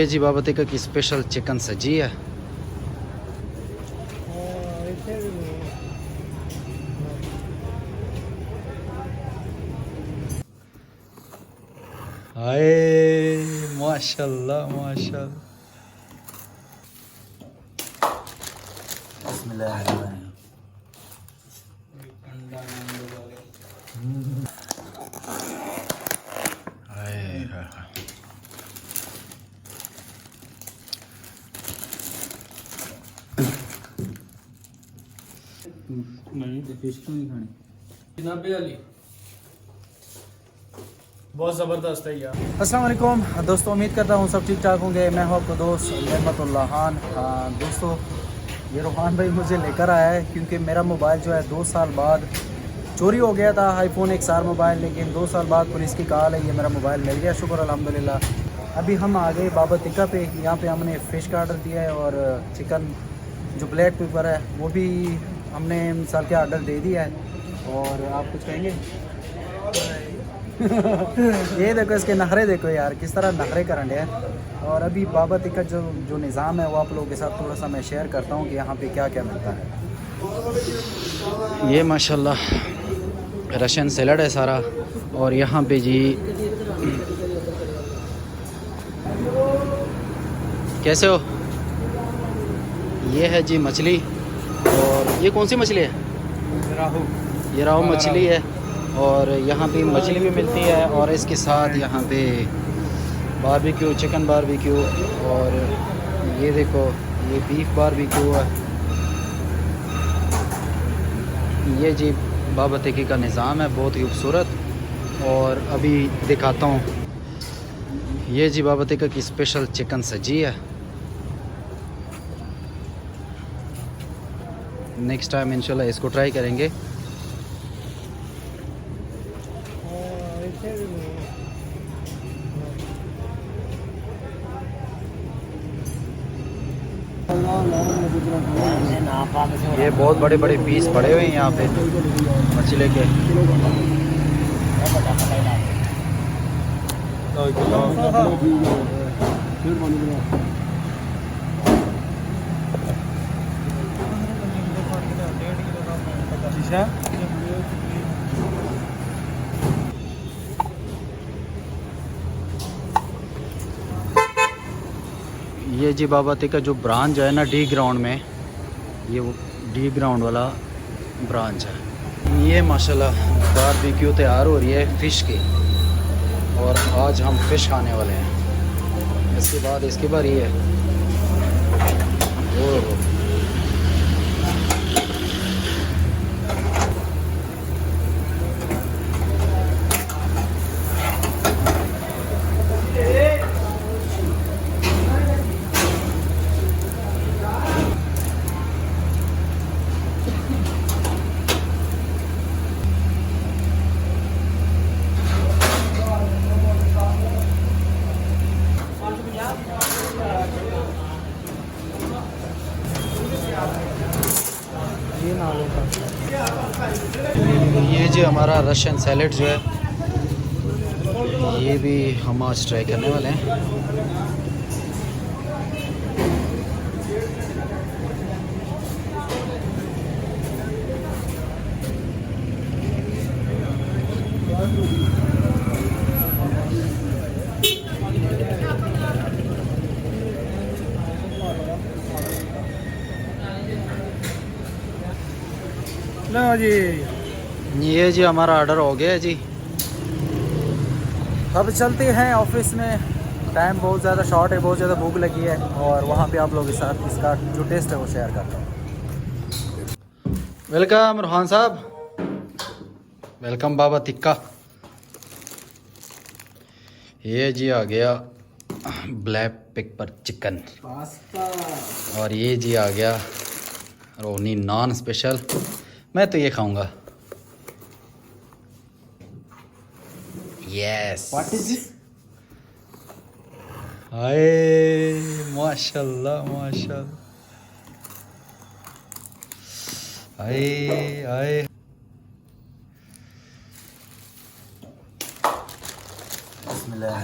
ये जी बाबतिका की special chicken सजी है। हाय माशाल्लाह माशाल्लाह। नहीं फिश क्यों नहीं खानी जनाबे वाली बहुत ज़बरदस्त है यार। अस्सलाम वालेकुम दोस्तों, उम्मीद करता हूँ सब ठीक ठाक होंगे। मैं हूँ आपका दोस्त रहमतुल्लाह खान। दोस्तों, ये रूहान भाई मुझे लेकर आया है क्योंकि मेरा मोबाइल जो है 2 साल बाद चोरी हो गया था, आईफोन XR मोबाइल, लेकिन 2 साल बाद पुलिस की कॉल है, ये मेरा मोबाइल मिल गया, शुक्र अल्हम्दुलिल्लाह। अभी हम आ गए बाबतिका पे। यहाँ पे हमने फ़िश का ऑर्डर दिया है और चिकन जो ब्लैक पेपर है वो भी हमने मिसाल के ऑर्डर दे दिया है। और आप कुछ कहेंगे? ये देखो इसके नखरे देखो यार, किस तरह नखरे करंडे हैं। और अभी बाबतिका जो निज़ाम है वो आप लोगों के साथ थोड़ा सा मैं शेयर करता हूँ कि यहाँ पे क्या क्या मिलता है। ये माशाल्लाह रशियन सैलड है सारा। और यहाँ पे जी कैसे हो, ये है जी मछली। और ये कौन सी मछली है? राहु। ये राहु मछली है। और यहाँ पे मछली भी मिलती है और इसके साथ यहाँ पे बारबेक्यू, चिकन बारबेक्यू। और ये देखो ये बीफ बारबेक्यू है। ये जी बाबतिकी का निज़ाम है, बहुत ही खूबसूरत। और अभी दिखाता हूँ, ये जी बाबतिका की स्पेशल चिकन सजी है। नेक्स्ट टाइम इंशाल्लाह इसको ट्राई करेंगे। ये बहुत बड़े बड़े पीस पड़े हुए हैं यहाँ पे मछली के। ये जी बाबतिका जो ब्रांच है ना डी ग्राउंड में, ये वो डी ग्राउंड वाला ब्रांच है। ये माशाल्लाह बारबेक्यू तैयार हो रही है फ़िश की। और आज हम फ़िश खाने वाले हैं। इसके बाद इसके बार ये है। ओह ये जी हमारा रशियन सैलेड जो है, ये भी हम आज ट्राई करने वाले हैं। लो जी, ये जी हमारा ऑर्डर हो गया है जी। अब चलते हैं ऑफिस में, टाइम बहुत ज़्यादा शॉर्ट है, बहुत ज़्यादा भूख लगी है। और वहाँ पे आप लोगों के साथ इसका जो टेस्ट है वो शेयर करता हूँ। वेलकम रूहान साहब, वेलकम बाबतिका। ये जी आ गया ब्लैक पेपर चिकन पास्ता। और ये जी आ गया रोहनी नॉन स्पेशल। मैं तो ये खाऊंगा। Yes, what is this? हाय माशाल्लाह माशाल्लाह। हाय हाय। बिस्मिल्लाह।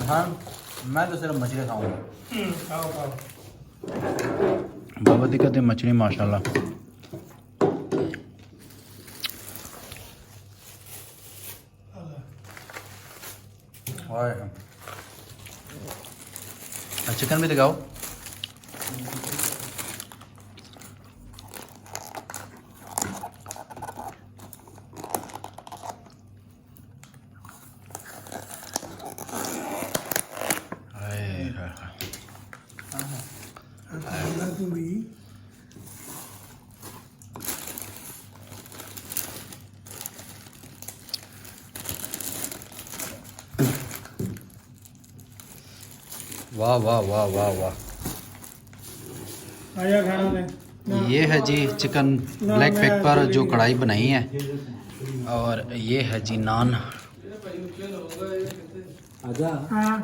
हाँ मैं तो सिर्फ मछली खाऊंगा। खाओ खाओ। बाबा दिक्कत है मछली माशाल्लाह। और चिकन भी दिखाओ। वाह वाह वाह वाह वाह। आया खाना में। ये है जी चिकन ब्लैक पेपर जो कढ़ाई बनाई है, और ये है जी नान। आजा हाँ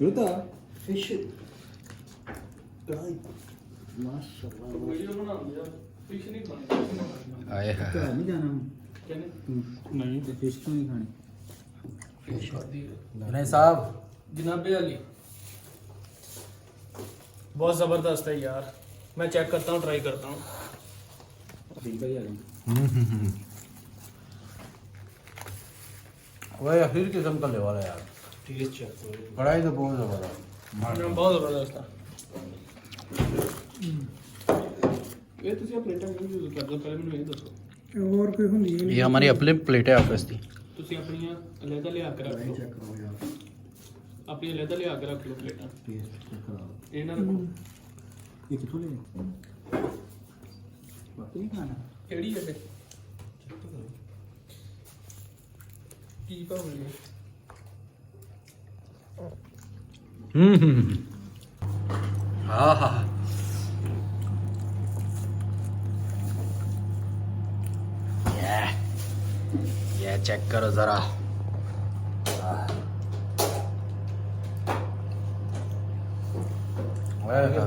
रुता फिश आए है। नहीं जाना नहीं तो फिश क्यों नहीं खानी नहीं साहब जनाबे अली बहुत ज़बरदस्त है यार। मैं चेक करता हूँ, ट्राई करता हूँ। वही आखिर किस्म का लेवल है यार। टेस्ट चेक कढ़ाई तो बहुत ज़बरदस्त। बहुत ज़बरदस्त है। ਇਹ ਤੁਸੀਂ ਆ ਪਲੇਟਾਂ ਕਿਉਂ ਯੂਜ਼ ਕਰਦੇ ਹੋ? ਪਹਿਲੇ ਮੈਨੂੰ ਇਹ ਦੱਸੋ। और कोई होंगी नहीं। ये हमारी अपनी प्लेट है ऑफिस की। ਤੁਸੀਂ ਆਪਣੀਆਂ ਅਲੱਗ ਲਿਆ ਕੇ ਰੱਖ ਲਓ। ਆਪਣੀ ਅਲੱਗ ਲਿਆ ਕੇ ਰੱਖ ਲਓ ਪਲੇਟਾਂ। ਇਹਨਾਂ ਰੱਖੋ। ये कितों ले बाकी नहीं खाना ਕਿਹੜੀ ਹੈ ਤੇ ਕੀ ਭਾਵੇਂ हाँ हाँ ये चेक करो जरा।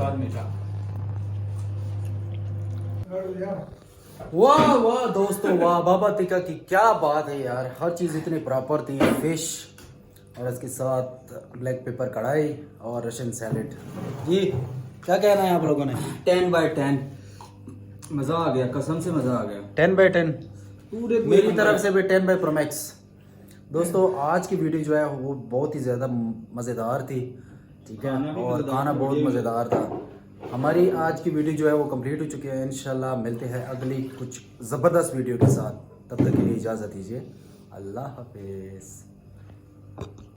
बाद मीठा वाह वाह दोस्तों वाह, बाबा टिक्का की क्या बात है यार। हर चीज़ इतनी प्रॉपर थी। फिश और इसके साथ ब्लैक पेपर कढ़ाई और रशियन सैलेड। जी क्या कहना है आप लोगों ने? 10/10 मज़ा आ गया, कसम से मज़ा आ गया 10/10 पूरे मेरी तरफ से भी 10 Pro Max। दोस्तों आज की वीडियो जो है वो बहुत ही ज़्यादा मज़ेदार थी, ठीक है, खाना भी और मज़ेदार खाना था, बहुत बढ़िया। मज़ेदार था। हमारी आज की वीडियो जो है वो कंप्लीट हो चुकी है। इंशाल्लाह मिलते हैं अगली कुछ ज़बरदस्त वीडियो के साथ। तब तक के लिए इजाज़त दीजिए। अल्लाह हाफिज़।